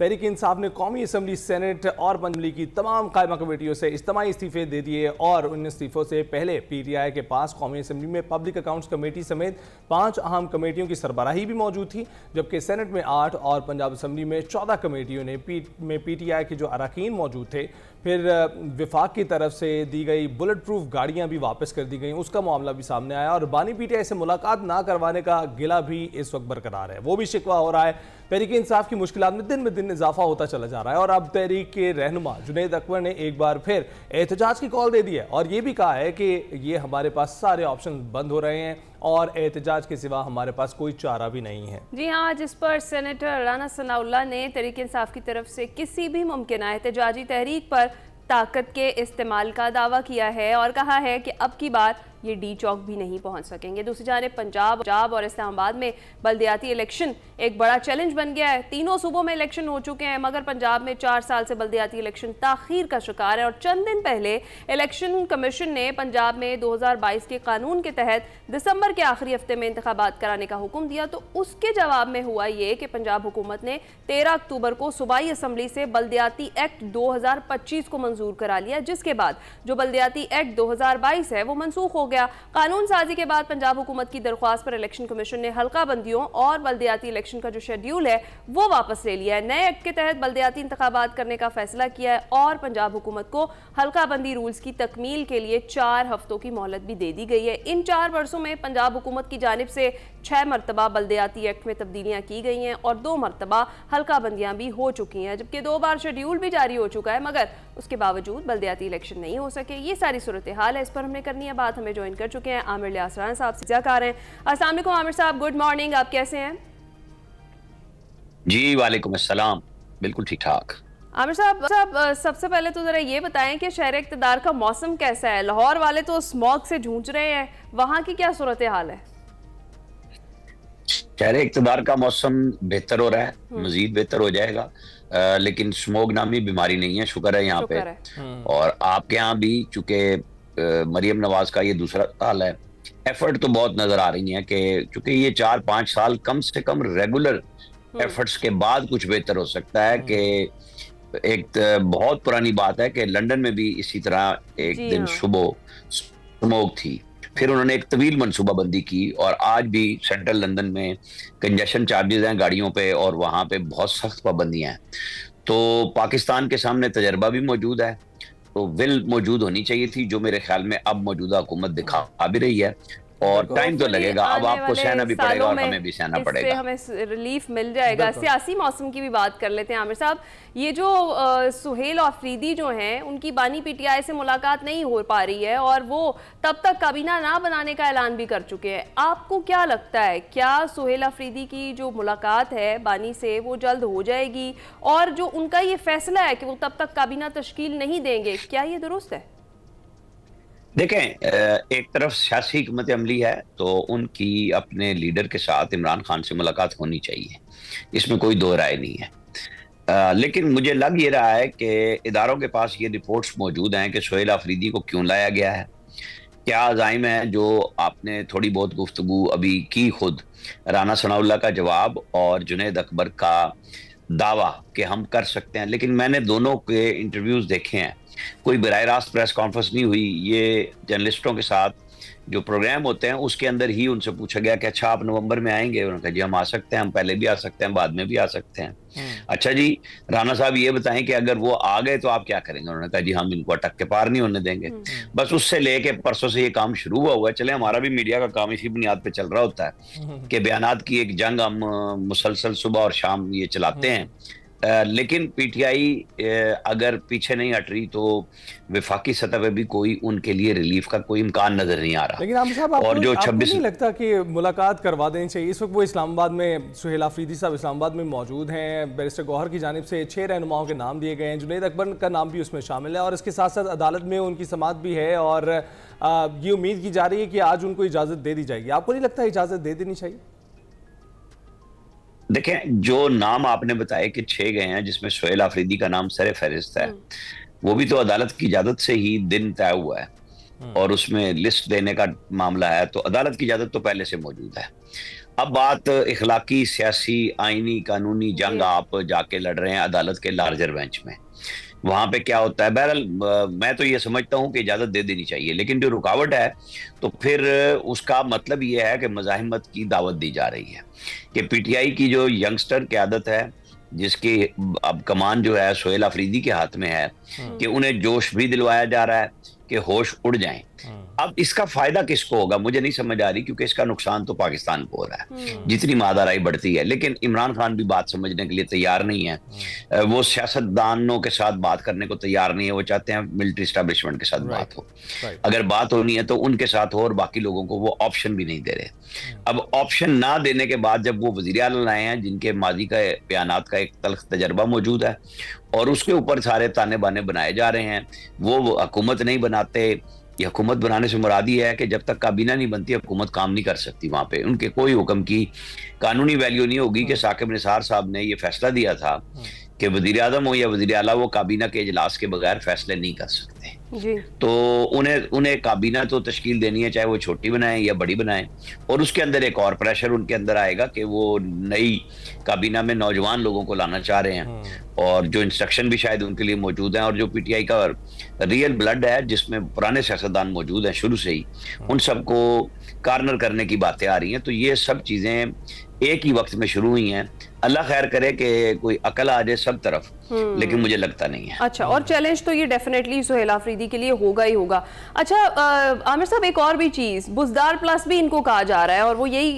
तहरीक इंसाफ ने कौमी assembly, senate और पंजली की तमाम कायमा कमेटियों से इज्तिमाई इस्तीफे दे दिए और उन इस्तीफों से पहले पीटीआई के पास कौमी असम्बली में पब्लिक अकाउंट्स कमेटी समेत 5 अहम कमेटियों की सरबराही भी मौजूद थी, जबकि सेनेट में 8 और पंजाब असम्बली में 14 कमेटियों ने पीटीआई के जो अरकान मौजूद थे। फिर विफाक की तरफ से दी गई बुलेट प्रूफ गाड़ियां भी वापस कर दी गई, उसका मामला भी सामने आया और बानी पीटीआई से मुलाकात ना करवाने का गिला भी इस वक्त बरकरार है। वो भी शिकवा हो रहा है। तहरीक इंसाफ की मुश्किलात में दिन इजाफा होता चला जा रहा है और अब तहरीक के रहनुमा जुनैद अकबर ने एक बार फिर एहतजाज की कॉल दे दी है और ये भी कहा है कि ये हमारे पास सारे ऑप्शन बंद हो रहे हैं और एहतजाज के सिवा हमारे पास कोई चारा भी नहीं है। जी हाँ, जिस पर सेनेटर राना सनाउल्लाह ने तहरीक इंसाफ की तरफ से किसी भी मुमकिन एहतजाजी तहरीक पर ताकत के इस्तेमाल का दावा किया है और कहा है कि अब की बार ये डी चौक भी नहीं पहुंच सकेंगे। दूसरी जानिब पंजाब और इस्लामाबाद में बल्दियाती इलेक्शन एक बड़ा चैलेंज बन गया है। तीनों सूबों में इलेक्शन हो चुके हैं, मगर पंजाब में 4 साल से बल्दियाती इलेक्शन ताखीर का शिकार है और चंद दिन पहले इलेक्शन कमीशन ने पंजाब में 2022 के कानून के तहत दिसंबर के आखिरी हफ्ते में इंतखाबात कराने का हुक्म दिया। तो उसके जवाब में हुआ ये कि पंजाब हुकूमत ने 13 अक्टूबर को सूबाई असम्बली से बल्दियाती एक्ट 2025 को मंजूर करा लिया, जिसके बाद जो बल्दियाती एक्ट 2022 है वो मनसूख हो गया। कानून साजी के बाद पंजाब हुकूमत की दरख्वास्त पर इलेक्शन कमीशन ने हल्का बंदियों और बल्दियाती इलेक्शन का जो शेड्यूल है वो वापस ले लिया है। नए एक्ट के तहत बल्दियाती इंतखाबात करने का फैसला किया है और पंजाब हुकूमत को हल्का बंदी रूल्स की तकमील के लिए 4 हफ्तों की मोहलत भी दे दी गई है। इन 4 वर्षों में पंजाब हुकूमत की जानिब से 6 मरतबा बल्दियाती एक्ट में तब्दीलियां की गई हैं और 2 मरतबा हल्का बंदियां भी हो चुकी हैं, जबकि 2 बार शेड्यूल भी जारी हो चुका है, मगर उसके बावजूद बल्दियाती इलेक्शन नहीं हो सके। ये सारी सूरत हाल है, इस पर हमने करनी है बात। हमें ज्वाइन कर चुके हैं आमिर लियास राना साहब, सियाकार हैं। अस्सलाम वालेकुम आमिर साहब, गुड मॉर्निंग, आप कैसे हैं? जी वालेकुम अस्सलाम, बिल्कुल ठीक ठाक। आमिर साहब, सबसे पहले तो जरा ये बताएं कि शहर इक़्तिदार का मौसम कैसा है? लाहौर वाले तो स्मॉग से जूझ रहे हैं, वहां की क्या सूरत हाल है? शहर इक़्तिदार का मौसम बेहतर हो रहा है, मजीद बेहतर हो जाएगा, लेकिन स्मोग नामी बीमारी नहीं है, शुक्र है यहाँ पे। और आपके यहाँ भी चूंकि मरियम नवाज का ये दूसरा साल है, एफर्ट तो बहुत नजर आ रही है कि चूंकि ये 4-5 साल कम से कम रेगुलर एफर्ट्स के बाद कुछ बेहतर हो सकता है। कि एक बहुत पुरानी बात है कि लंदन में भी इसी तरह एक दिन सुबह स्मोग थी, फिर उन्होंने एक तवील मनसूबाबंदी की और आज भी सेंट्रल लंदन में कंजेशन चार्जेस हैं गाड़ियों पे और वहाँ पे बहुत सख्त पाबंदियां हैं। तो पाकिस्तान के सामने तजर्बा भी मौजूद है, तो विल मौजूद होनी चाहिए थी, जो मेरे ख्याल में अब मौजूदा हुकूमत दिखा भी रही है। और टाइम तो लगेगा, अब आपको सहना भी पड़ेगा और हमें भी सहना पड़ेगा, हमें रिलीफ मिल जाएगा। सियासी मौसम की भी बात कर लेते हैं आमिर साहब। ये जो सुहेल आफरीदी जो हैं, उनकी बानी पीटीआई से मुलाकात नहीं हो पा रही है और वो तब तक काबीना ना बनाने का ऐलान भी कर चुके हैं। आपको क्या लगता है, क्या सुहेल आफरीदी की जो मुलाकात है बानी से वो जल्द हो जाएगी? और जो उनका ये फैसला है कि वो तब तक काबीना तश्कील नहीं देंगे, क्या ये दुरुस्त है? देखें, एक तरफ सियासी हिकमत अमली है तो उनकी अपने लीडर के साथ इमरान खान से मुलाकात होनी चाहिए, इसमें कोई दो राय नहीं है। लेकिन मुझे लग ये रहा है कि इदारों के पास ये रिपोर्ट्स मौजूद हैं कि सुहेल आफरीदी को क्यों लाया गया है, क्या अज़ाइम है। जो आपने थोड़ी बहुत गुफ्तगू अभी की, खुद राना सनाउल्लाह का जवाब और जुनैद अकबर का दावा कि हम कर सकते हैं, लेकिन मैंने दोनों के इंटरव्यूज देखे हैं, कोई बराह रास्त प्रेस कॉन्फ्रेंस नहीं हुई। ये जर्नलिस्टों के साथ जो प्रोग्राम होते हैं उसके अंदर ही उनसे पूछा गया कि अच्छा आप नवंबर में आएंगे? उन्होंने कहा जी हम आ सकते हैं, हम पहले भी आ सकते हैं, बाद में भी आ सकते हैं। अच्छा जी राना साहब ये बताएं कि अगर वो आ गए तो आप क्या करेंगे? उन्होंने कहा जी हम इनको अटक के पार नहीं होने देंगे। बस उससे लेके परसों से ये काम शुरू हुआ है। चले, हमारा भी मीडिया का काम इसी बुनियाद पे चल रहा होता है कि बयानात की एक जंग हम मुसलसल सुबह और शाम ये चलाते हैं। लेकिन पीटीआई अगर पीछे नहीं हट रही तो विफाकी सतह पे भी कोई उनके लिए रिलीफ का कोई इम्कान नजर नहीं आ रहा। लेकिन आमिर साहब, और जो 26 नहीं लगता कि मुलाकात करवा देनी चाहिए? इस वक्त वो इस्लामाबाद में, सुहेल आफरीदी साहब इस्लामाबाद में मौजूद हैं। बैरिस्टर गौहर की जानिब से 6 रहनुमाओं के नाम दिए गए हैं, जुनैद अकबर का नाम भी उसमें शामिल है और इसके साथ साथ अदालत में उनकी समाअत भी है और ये उम्मीद की जा रही है कि आज उनको इजाज़त दे दी जाएगी। आपको नहीं लगता इजाज़त दे देनी चाहिए? देखें, जो नाम आपने बताए कि 6 गए हैं जिसमें सुहेल आफरीदी का नाम सरे फहरिस्त है, वो भी तो अदालत की इजाजत से ही दिन तय हुआ है और उसमें लिस्ट देने का मामला है, तो अदालत की इजाजत तो पहले से मौजूद है। अब बात इखलाकी, सियासी, आईनी, कानूनी जंग आप जाके लड़ रहे हैं अदालत के लार्जर बेंच में। वहां पे क्या होता है? बहरहाल मैं तो ये समझता हूं कि इजाजत दे देनी चाहिए, लेकिन जो रुकावट है तो फिर उसका मतलब ये है कि मज़ाहिमत की दावत दी जा रही है कि पीटीआई की जो यंगस्टर क़यादत है, जिसकी अब कमान जो है सोहेल अफरीदी के हाथ में है, कि उन्हें जोश भी दिलवाया जा रहा है कि होश उड़ जाएं। अब इसका फायदा किसको होगा मुझे नहीं समझ आ रही, क्योंकि इसका नुकसान तो पाकिस्तान को हो रहा है जितनी मादाराई बढ़ती है। लेकिन इमरान खान भी बात समझने के लिए तैयार नहीं है, वो सियासतदानों के साथ बात करने को तैयार नहीं है। वो चाहते हैं मिलिट्री एस्टैब्लिशमेंट के साथ बात हो, अगर बात होनी है तो उनके साथ हो, और बाकी लोगों को वो ऑप्शन भी नहीं दे रहे। अब ऑप्शन ना देने के बाद जब वो वजीर आला लाए हैं जिनके माजी का बयानात का एक तल्ख तजर्बा मौजूद है, और उसके ऊपर सारे ताने बाने बनाए जा रहे हैं, वो हुकूमत नहीं बनाते। ये हुकूमत बनाने से मुराद ये है कि जब तक काबीना नहीं बनती हुकूमत काम नहीं कर सकती। वहां पे उनके कोई हुक्म की कानूनी वैल्यू नहीं होगी कि साकिब निसार साहब ने ये फैसला दिया था कि वजीर आज़म हो या वजीर आला, वो काबीना के इजलास के बगैर फैसले नहीं कर सकते जी। तो उन्हें काबीना तो तश्कील देनी है, चाहे वो छोटी बनाएं या बड़ी बनाएं, और उसके अंदर एक और प्रेशर उनके अंदर आएगा कि वो नई काबीना में नौजवान लोगों को लाना चाह रहे हैं, और जो इंस्ट्रक्शन भी शायद उनके लिए मौजूद हैं, और जो पीटीआई का रियल ब्लड है जिसमें पुराने सियासतदान मौजूद हैं शुरू से ही, उन सबको कार्नर करने की बातें आ रही हैं। तो ये सब चीजें एक ही वक्त में शुरू हुई हैं। अल्लाह खैर करे कि कोई अकल आ जाए सब तरफ, लेकिन मुझे लगता नहीं है। अच्छा, और चैलेंज तो ये डेफिनेटली सोहेल अफरीदी के लिए होगा ही होगा। अच्छा आमिर साहब, एक और भी चीज़, बुज़दार प्लस भी इनको कहा जा रहा है, और वो यही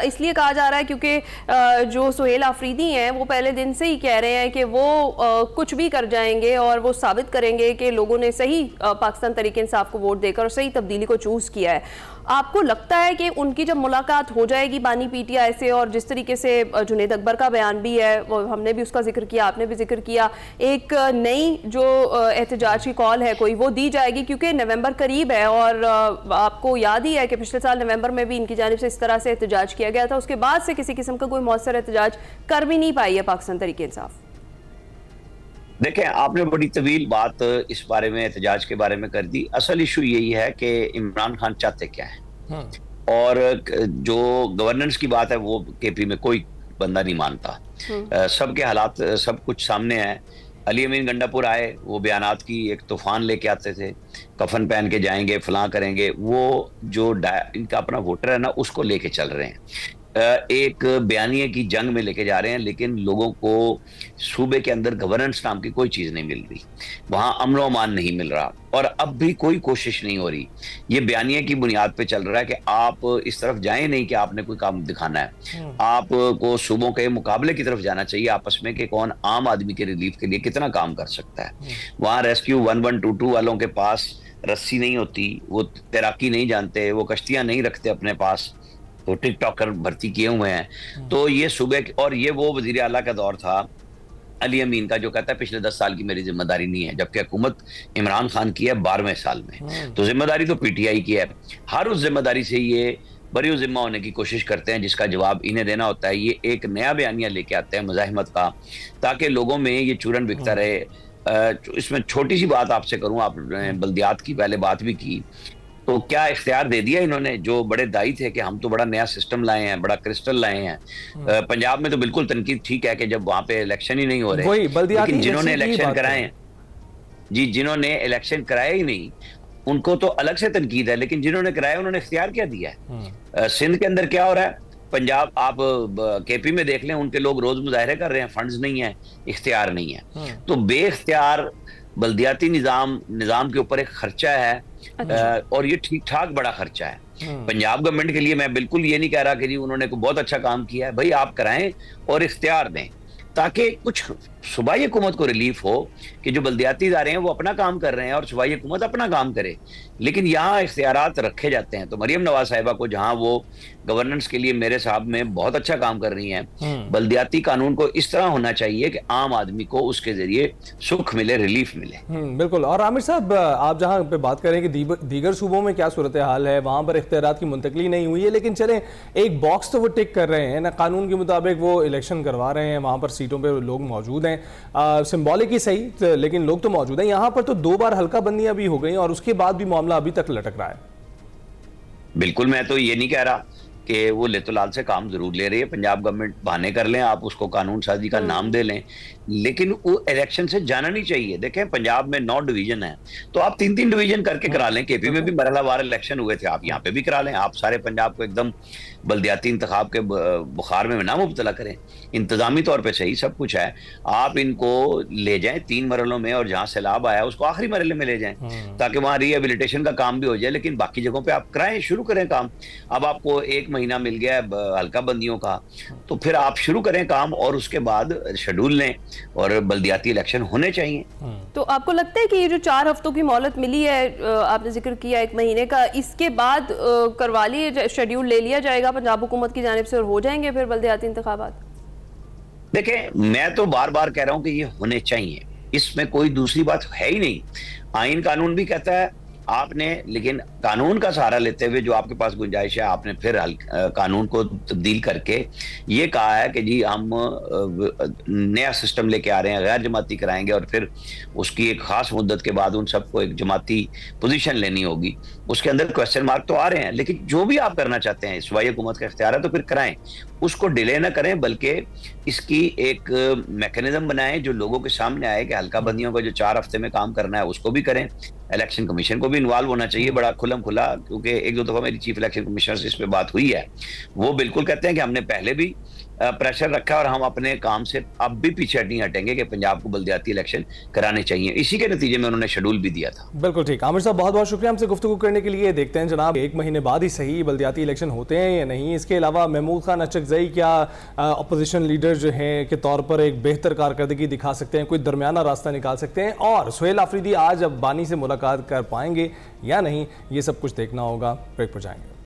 इसलिए कहा जा रहा है क्योंकि जो सोहेल अफरीदी हैं वो पहले दिन से ही कह रहे हैं कि वो कुछ भी कर जाएंगे और वो साबित करेंगे कि लोगों ने सही पाकिस्तान तहरीक इंसाफ को वोट देकर और सही तब्दीली को चूज़ किया है। आपको लगता है कि उनकी जब मुलाकात हो जाएगी बानी पीटीआई से, और जिस तरीके से जुनैद अकबर का बयान भी है, वो हमने भी उसका जिक्र किया, आपने भी जिक्र किया, एक नई जो एहतजाज की कॉल है कोई वो दी जाएगी, क्योंकि नवंबर करीब है, और आपको याद ही है कि पिछले साल नवंबर में भी इनकी जानिब से इस तरह से एहतजाज किया गया था। उसके बाद से किसी किस्म का कोई मौसर एहतजाज कर भी नहीं पाई है पाकिस्तान तहरीक इंसाफ। देखें, आपने बड़ी तवील बात इस बारे में, एहतजाज के बारे में कर दी। असल इशू यही है कि इमरान खान चाहते क्या है, और जो गवर्नेंस की बात है वो केपी में कोई बंदा नहीं मानता। सबके हालात सब कुछ सामने है। अली अमीन गंडापुर आए, वो बयानात की एक तूफान लेके आते थे, कफन पहन के जाएंगे, फलां करेंगे। वो जो इनका अपना वोटर है ना, उसको लेके चल रहे हैं, एक बयानिए की जंग में लेके जा रहे हैं, लेकिन लोगों को सूबे के अंदर गवर्नेंस नाम की कोई चीज नहीं मिल रही, वहां अमन अमान नहीं मिल रहा, और अब भी कोई कोशिश नहीं हो रही। ये बयानिए की बुनियाद पे चल रहा है कि आप इस तरफ जाएं नहीं कि आपने कोई काम दिखाना है, आपको सूबों के मुकाबले की तरफ जाना चाहिए आपस में कि कौन आम आदमी के रिलीफ के लिए कितना काम कर सकता है। वहां रेस्क्यू 1122 वालों के पास रस्सी नहीं होती, वो तैराकी नहीं जानते, वो कश्तियां नहीं रखते अपने पास, तो टिकटॉकर भर्ती किए हुए हैं। तो ये सुबह, और ये वो वजीर आला का दौर था अली अमीन का जो कहता है पिछले 10 साल की मेरी जिम्मेदारी नहीं है, जबकि हुकूमत इमरान खान की है 12वें साल में, तो जिम्मेदारी तो पीटीआई की है। हर उस जिम्मेदारी से ये बरी जिम्मा होने की कोशिश करते हैं जिसका जवाब इन्हें देना होता है। ये एक नया बयानिया लेके आते हैं मुजाहिमत का, ताकि लोगों में ये चूरन बिकता रहे। इसमें छोटी सी बात आपसे करूं, आपने बल्दियात की पहले बात भी की, तो क्या इख्तियार दे दिया इन्होंने? जो बड़े दाई थे कि हम तो बड़ा नया सिस्टम लाए हैं, बड़ा क्रिस्टल लाए हैं। पंजाब में तो बिल्कुल तनकीद ठीक है कि जब वहां पे इलेक्शन ही नहीं हो रहे, लेकिन जिन्होंने इलेक्शन कराए हैं, जी जिन्होंने इलेक्शन कराए ही नहीं उनको तो अलग से तनकीद है, लेकिन जिन्होंने कराया उन्होंने इख्तियार क्या दिया है? सिंध के अंदर क्या हो रहा है, पंजाब आप केपी में देख लें, उनके लोग रोज मुजाहरे कर रहे हैं, फंड्स नहीं है, इख्तियार नहीं है। तो बेइख्तियार बल्दियाती निजाम के ऊपर एक खर्चा है, और ये ठीक ठाक बड़ा खर्चा है पंजाब गवर्नमेंट के लिए। मैं बिल्कुल ये नहीं कह रहा कि जी उन्होंने को बहुत अच्छा काम किया है, भाई आप कराएं और इख्तियार दें, ताकि कुछ सूबाई हुकूमत को रिलीफ हो कि जो बल्दियाती इदारे हैं वो अपना काम कर रहे हैं और सूबाई हुकूमत अपना काम करे। लेकिन यहाँ इख्तियारात रखे जाते हैं। तो मरियम नवाज साहिबा को, जहाँ वो गवर्नेंस के लिए मेरे साहब में बहुत अच्छा काम कर रही हैं, बल्दियाती कानून को इस तरह होना चाहिए कि आम आदमी को उसके जरिए सुख मिले, रिलीफ मिले। बिल्कुल। और आमिर साहब, आप जहाँ पे बात करें कि दीगर सूबों में क्या सूरत हाल है, वहाँ पर इख्तियारात की मुंतकली नहीं हुई है, लेकिन चलें एक बॉक्स तो वो टिक कर रहे हैं ना, कानून के मुताबिक वो इलेक्शन करवा रहे हैं, वहाँ पर सीटों पर लोग मौजूद हैं, सिंबॉलिक ही सही, लेकिन लोग तो मौजूद हैं। यहाँ पर तो 2 बार हल्का बंदियां भी हो गई और उसके बाद भी मामला अभी तक लटक रहा है। बिल्कुल, मैं तो ये नहीं कह रहा कि वो लेतोलाल से काम जरूर ले रही है, पंजाब गवर्नमेंट बहाने कर लें, आप उसको कानून साजी का नाम दे लें, लेकिन वो इलेक्शन से जाना नहीं चाहिए। देखें पंजाब में 9 डिवीजन है, तो आप 3-3 डिवीजन करके करा लें। केपी में भी मरहलावार इलेक्शन हुए थे, आप यहाँ पे भी करा लें। आप सारे पंजाब को एकदम बल्दियाती इंतखाब के बुखार में ना मुब्तला करें। इंतजामी तौर पर सही सब कुछ है, आप इनको ले जाएं 3 मरहलों में, और जहां सैलाब आया उसको आखिरी मरहले में ले जाएं, ताकि वहां रिहेबिलिटेशन का काम भी हो जाए। लेकिन बाकी जगहों पे आप कराएं, शुरू करें काम। अब आपको 1 महीना मिल गया है हल्का बंदियों का, तो फिर आप शुरू करें काम, और उसके बाद शेड्यूल लें और बल्दियाती इलेक्शन होने चाहिए। तो आपको लगता है कि ये जो 4 हफ्तों की मोहलत मिली है, आपने जिक्र किया 1 महीने का, इसके बाद करवा लिए, शेड्यूल ले लिया जाएगा पंजाब हुकूमत की जानिब से और हो जाएंगे फिर बल्दियाती इंतखाबात? देखें मैं तो बार बार कह रहा हूं कि ये होने चाहिए, इसमें कोई दूसरी बात है ही नहीं। आइन कानून भी कहता है आपने, लेकिन कानून का सहारा लेते हुए जो आपके पास गुंजाइश है, आपने फिर कानून को तब्दील करके ये कहा है कि जी हम नया सिस्टम लेके आ रहे हैं, गैर जमाती कराएंगे, और फिर उसकी एक खास मुद्दत के बाद उन सबको एक जमाती पोजीशन लेनी होगी। उसके अंदर क्वेश्चन मार्क तो आ रहे हैं, लेकिन जो भी आप करना चाहते हैं, सूबाई हुकूमत का इख्तियार है, तो फिर कराएं, उसको डिले ना करें, बल्कि इसकी एक मैकेनिज्म बनाएं जो लोगों के सामने आए कि हल्का बंदियों को जो 4 हफ्ते में काम करना है उसको भी करें। इलेक्शन कमीशन को भी इन्वॉल्व होना चाहिए बड़ा खुलम खुला, क्योंकि 1-2 दफा मेरी चीफ इलेक्शन कमिश्नर से इस पे बात हुई है। वो बिल्कुल कहते हैं कि हमने पहले भी प्रेशर रखा और हम अपने काम से अब भी पीछे नहीं हटेंगे कि पंजाब को बल्दियाती इलेक्शन कराने चाहिए। इसी के नतीजे में उन्होंने शेड्यूल भी दिया था। बिल्कुल ठीक। आमिर साहब बहुत बहुत शुक्रिया हमसे गुफ्तगू करने के लिए। देखते हैं जनाब 1 महीने बाद ही सही बल्दियाती इलेक्शन होते हैं या नहीं। इसके अलावा महमूद खान अचकजई क्या अपोजिशन लीडर जो हैं के तौर पर एक बेहतर कारकर्दगी दिखा सकते हैं, कोई दरमियाना रास्ता निकाल सकते हैं, और सुहेल आफरीदी आज अब बानी से मुलाकात कर पाएंगे या नहीं, ये सब कुछ देखना होगा। ब्रेक पर जाएंगे।